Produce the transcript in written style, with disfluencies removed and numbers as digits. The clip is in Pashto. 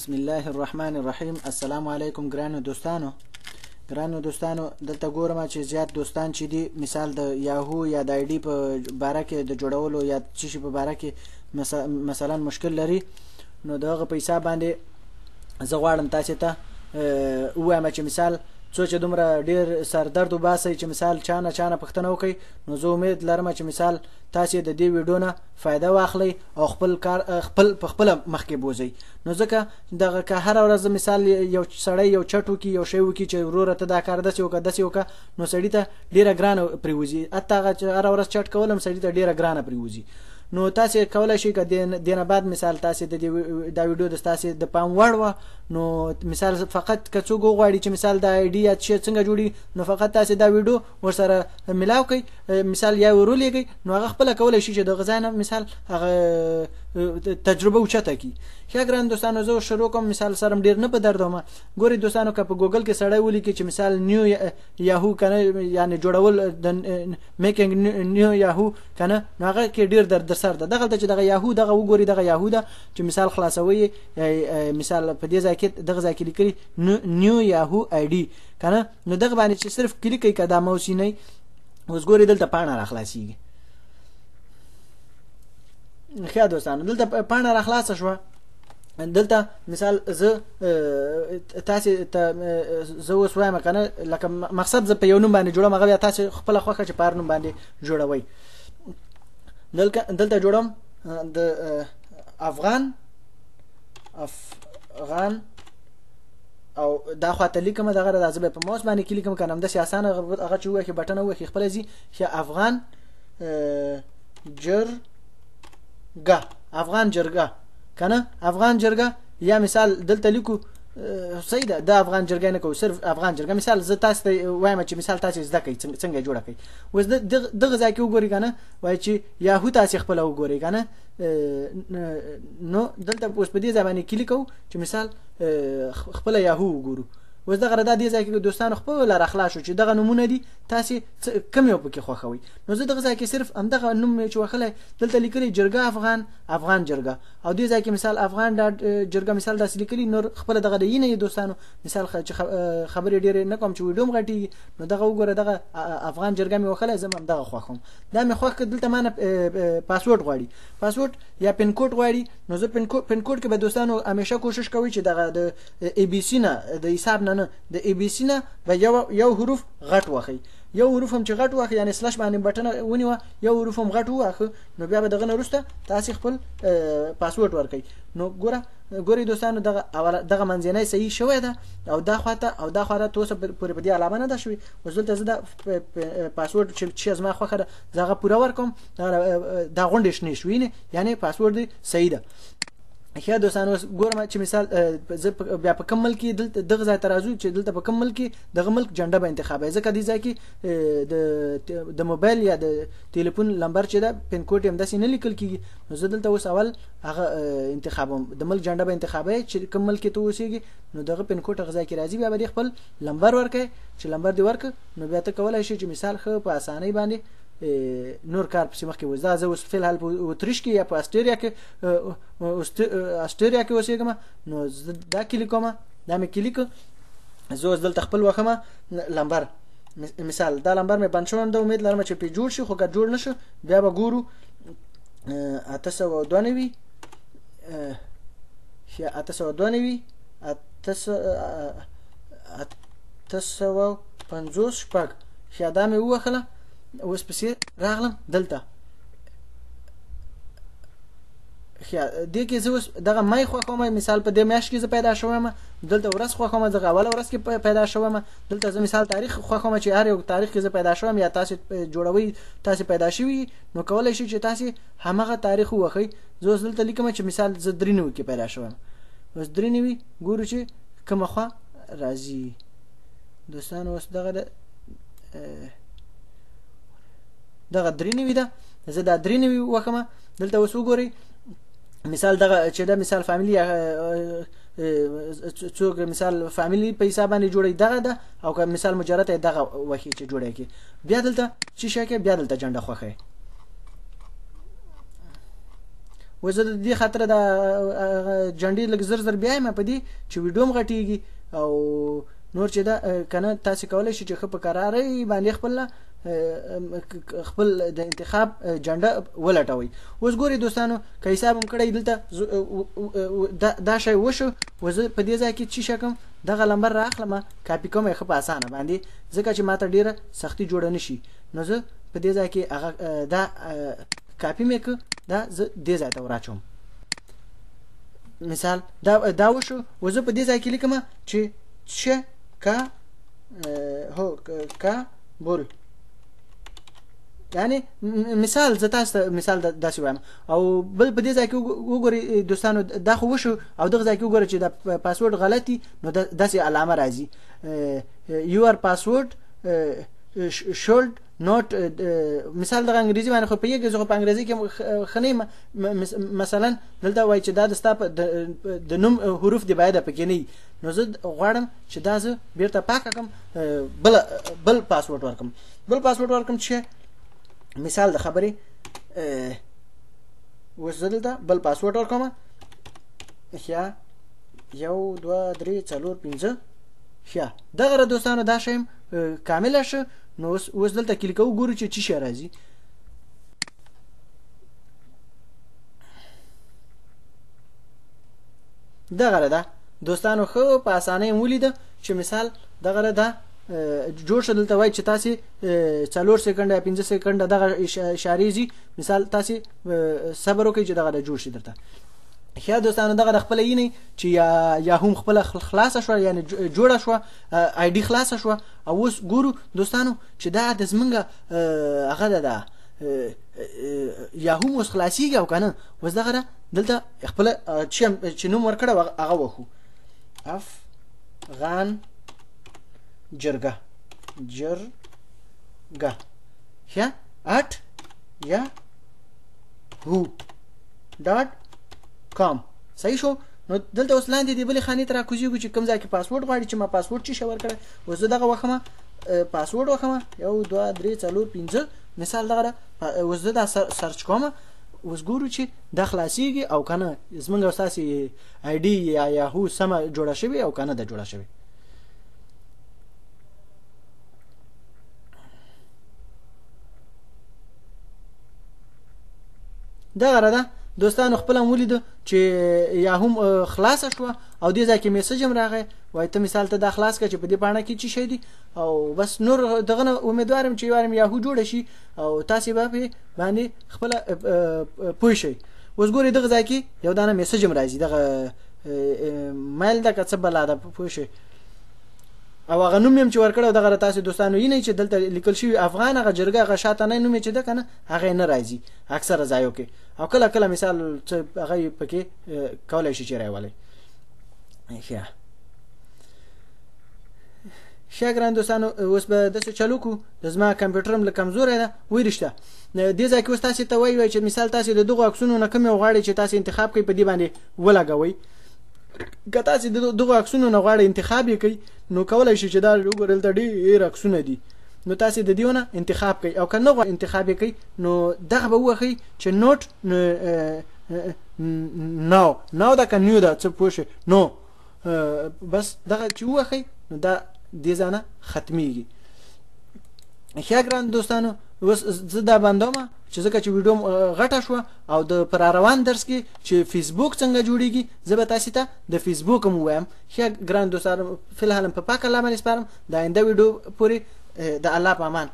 بسم الله الرحمن الرحیم. السلام علیکم ګرانو دوستانو دلته ګورم چې زیات دوستان چې دي مثال د یاهو یا د آی ډی په باره کې د جوړولو یا څه شي په باره کې مثلا مشکل لري، نو دغه په حساب باندې زه غواړم تاسو ته ووایم چې مثال څو چې دومره ډیر سردرد وباسئ چې مثال چانه پښتنه وکړئ، نو زه امید لرم چې مثال تاسو د دې ویډیو نه فایده واخلئ او خپل کار خپل مخکې بوزئ. نو ځکه دغه که هر ورځ مثال یو سړی یو چټ وکړي یو شی وکړي چې وروره ته دا کار داسې وکړه نو سړي ته ډیره ګرانه پرېوځي، حتی هغه چې هر ورځ چټ کول هم سړي ته ډیره ګرانه پرېوځي. نو تاسو کولای شئ که دینه بعد مثال تاسو د دا ویډیو د تاسو د پام وړ و، نو مثال فقط که څوک غواړي چې مثال د آی ډي یا څنګه جوړي، نو فقط تاسو دا ویډیو ورسره ملاو کړئ، مثال یا ورولېږئ، نو هغه خپل کولای شي چې د غزا مثال هغه تجربه اوچته کی. ښه ګران دوستانو، زه شروع کوم. مثال سره ډیر نه په درد ومه. ګوري دوستانو که په ګوګل کې سړی ولیکي چې مثال نیو یاهو کنه یعنی جوړول د میکینګ نیو یاهو کنه، نو هغه کې ډیر درد سر ده. دغه چې دغه یاهو دغه وګوري دغه یاهو ده چې مثال خلاصوي، مثال په دې ځای کې دغه ځای کې لیکلي نیو یاهو آی ډي کنه، نو دغه باندې چې صرف کلیک کوي کدا موسینه اوس ګوري دلته پاڼه راخلاصيږي. ښه دوستانو، دلته پاڼه راخلاصه شوه. دلته مثال زه تاسو ته زه اوس وایم کنه لکه مقصد زه په یو نوم باندې جوړم، هغه تاسو خپل خوښه چې په نوم باندې جوړوي. دلته جوړم د افغان او دا خواته لیکم دغه راځي په ماوس باندې کلیکم کنم د سیاسانه هغه چې وایي بټن وایي خپل زی چې افغان جرګه کنه، افغان جرګه یا مثال دلته لیکو صحیح ده د افغان جرګه نه کو صرف افغان جرګه. مثال زه تاسو ته وایم چې مثال تاسو زده کوي څنګه جوړه کوي. اوس دغه ځای کې وګورئ کنه وایي چې یاهو تاسو خپل وګورئ کنه، نو دلته اوس په دې ځای باندې کلیک کوو چې مثال خپل یاهو وګورو. اوس دغه ردا دې ځای کې دوستانو خپل راخلاص شو چې دغه نمونه دي تاسو کم یو پکې خوښوي. نو زه دغه ځای کې صرف همدغه نوم چې وخلای دلته لیکلي جرګه افغان جرګه، او دې ځای کې مثال افغان جرګه مثال داسې لیکلي. نور خپل دغه دی نه دوستانو مثال خبرې ډېرې نه کوم چې ویډیو مغټي، نو دغه وګوره دغه افغان جرګه مې وخلای زم دغه خوښم. دا مې خوښ دلته مانه پاسورډ غواړي، پاسورډ یا پین کوډ غواړي. نو زه پین کوډ کې به دوستانو همیشه کوشش کوي چې دغه د ای بي سي نه د حساب نه د ای بي سي نه به یو حروف غټ واخی، یو حروف هم چې غټ واخی یعنی سلاش باندې بټن ونیوه یو حروف هم غټ واخه، نو بیا به دغه نه وروسته تاسو خپل پاسورډ ورکړئ. نو ګوري دوستانو دغه منځنۍ صحیح شوی ده او دا خواته توسه پورې په دې علامه نه ده شوی. اوس دلته زه د پاسورډ چې زما خوښه ده زه هغه پوره ورکوم، دا غونډې شنې شوي نه یعنی پاسورډ صحیح ده. ښه دوستانو، ګورم چې مثال زه بیا په کوم ملک کې دغه ځای ته راځو چې دلته په کوم ملک کې دغه ملک جنډه به انتخابوي. ځکه دې ځای کې د موبایل یا د ټلیفون نمبر چې ده پین کوډ هم داسې نه لیکل کېږي. نو زه دلته اوس اول هغه انتخابوم، د ملک جنډه به انتخابوي چې کوم ملک کې ته اوسېږي، نو دغه پین کوډ هغه ځای کې راځي، بیا به خپل نمبر ورکړي. چې نمبر دې ورکړ نو بیا ته کولی شي چې مثال ښه په اسانۍ باندې نور کار پسې مخکې وځه. زه اوس فلحال په اتریش کې یا په استرالیا کې اوسېږم، نو زه دا کلیک کوم. دا مې کلیک زه اوس دلته خپل وخمه نمبر، مثال دا نمبر مې بند شوی ده، امید لرم چې پې جوړ شي، خو که جوړ نه شو بیا به ګورو 892 850 دا مې ووخله. اوس پسې راغلم دلته دې کې زه اوس دغه مای خوښوم. مثال په دې میاشت کې زه پیدا شوم، دلته ورځ خوښوم، دغه اوله ورځ کې پیدا شوم. دلته زه مثال تاریخ خوښوم چې هر یو تاریخ کې زه پیدا شوم یا تاسو جوړوي تاسو پیدا شوي، نو کولای شئ چې تاسو همغه تاریخ ووخی. زه اوس دلته لیکم چې مثال زه 93 کې پیدا شوم. اوس 93 ګورو چې کومه خوا راځي دوستانو. اوس دغه 93 ده، زه دا 93 وخمه. دلته اوس وګورئ مثال دغه چې دا مثال فامیلی څوک مثال فامیلی په حساب باندې جوړي دغه ده، او که مثال مجرد دغه وخی چې جوړي کی بیا دلته چې شکه بیا دلته جنډه خوخه. وزه د دې خاطر د جنډې لږ زر زر بیایم په دې چې ویډیو م غټیږي او نور چې دا کنه تاسو کولای شئ چې په قرارې باندې خپل د انتخاب جنډه ولټوي. اوس ګوري دوستانو که حساب هم کړی دلته دا شی وشو وزه په دې ځای کې چې شکم دغه لمبر راخلم کاپی کوم په اسانه باندې ځکه چې ماته ډیره سختی جوړه نشي نو زه په دې ځای کې هغه دا کاپی میک دا زه دې ځای ته وراچوم. مثال دا وشو وزه په دې ځای کې لیکم چې کا هو کا بول یعنی مثال زه تاسو مثال داسې وایم او بل په دې ځای کې وګورئ دوستانو دا خو وشو او دغه ځای کې وګورئ چې دا پاسورډ غلطي نو داسې علامه راځي your password should not مثال د انګریزي باندې خو په یوه ځای په انګریزي کې خنې مثلا دلته وایي چې دا د ستا د نوم حروف دی باید پکې نه نو زه غواړم چې دا زه بیرته پاک کړم بل پاسورډ ورکم چې مثال د خبرې وسدلته بل پاسورډ ورکوم یا 1 2 3 4 5 ښه دغه دوستانو دا شیم کامل شو نو اوس دلته کلیک وګورئ چې څه شی راځي. دغه ده دوستانو خو په اسانۍ ولید چې مثال دغه ده جوړ شو دلته وای چې تاسو 4 سکند یا 5 سکند دغه اشاره زی مثال تاسو صبر وکړئ چې دغه جوړ شي درته. ښه دوستانو دغه خپل یې چې یا هم خپل خلاص شو یعنی جوړه شو آی ډی خلاص شو او اوس ګورو دوستانو چې دا د زمنګ هغه ده یا هم اوس خلاصيږي او کنه وس دغه دلته خپل چې نوم ورکړه هغه وخو افغان جرګه ښه @yahoo.com صحیح شو. نو دلته اوس لاندې دی بلې خانې ته راکوزیږو چې کوم ځای کې پاسورډ غواړي چې ما پاسورډ چې شور کړه اوس دغه وخمه پاسورډ وخمه 1 2 3 4 5 مثال دغه اوس دا سرچ کوم اوس ګورو چې د خلاصيږي او کنه زمونږ اساسي آی ډی یا یاهو سم جوړه شوی او کنه د جوړه شوی. دغه ده دوستانو خپل مولید چې یا هم خلاص شو او دې ځکه میسج هم راغی وای ته مثال ته د خلاص کړه چې په دې پاڼه کې چی شي دي او بس نور دغه امیدوارم چې یوارم یاهو جوړ شي او تاسو به باندې خپل پوه شئ. اوس ګورئ دغه ځکه یو دانه میسج هم راځي دغه مایل د کڅ بلاده پوه شئ او هغه نوم هم چې ورکړو دغه تاسو دوستانو یې نه چې دلته لیکل شوی افغان هغه جرګه هغه شاته نه نوم چې ده کنه هغه نه راځي اکثر ځایو کې او کله مثال هغه پکې کولای شي چې راولي. ښه ګران دوستانو اوس به د څه چالو کو د زما کمپیوټر هم کمزورې ده وای رښتا دې ځکه اوس تاسو ته وای چې مثال تاسو د دغه عکسونو نه کوم غواړي چې تاسو انتخاب کوي په دې باندې ولګوي که تاسو دغه عکسونو نه غواړي انتخاب یې کوي نو کولای شي چې دا وګورل ته ډېر عکسونه دي نو تاسو د دیونه انتخاب کوي او کنه غواړي انتخاب یې کوي نو دغه به وخی چې نوٹ نو دا کنيو دا څه پوښي نو بس دغه چې وخی نو دا دې ځانه ختميږي. ښه ګران دوستانو اوس زه دا باندې چې ځکه چې ویډیو غټه شو او د پر روان درس کې چې فیسبوک څنګه جوړیږي زه به تاسو ته د فیسبوک هم وایم. ښه ګران دوستانو فلحال په پاک الله باندې سپارم د آینده ویډیو پورې د الله په امان.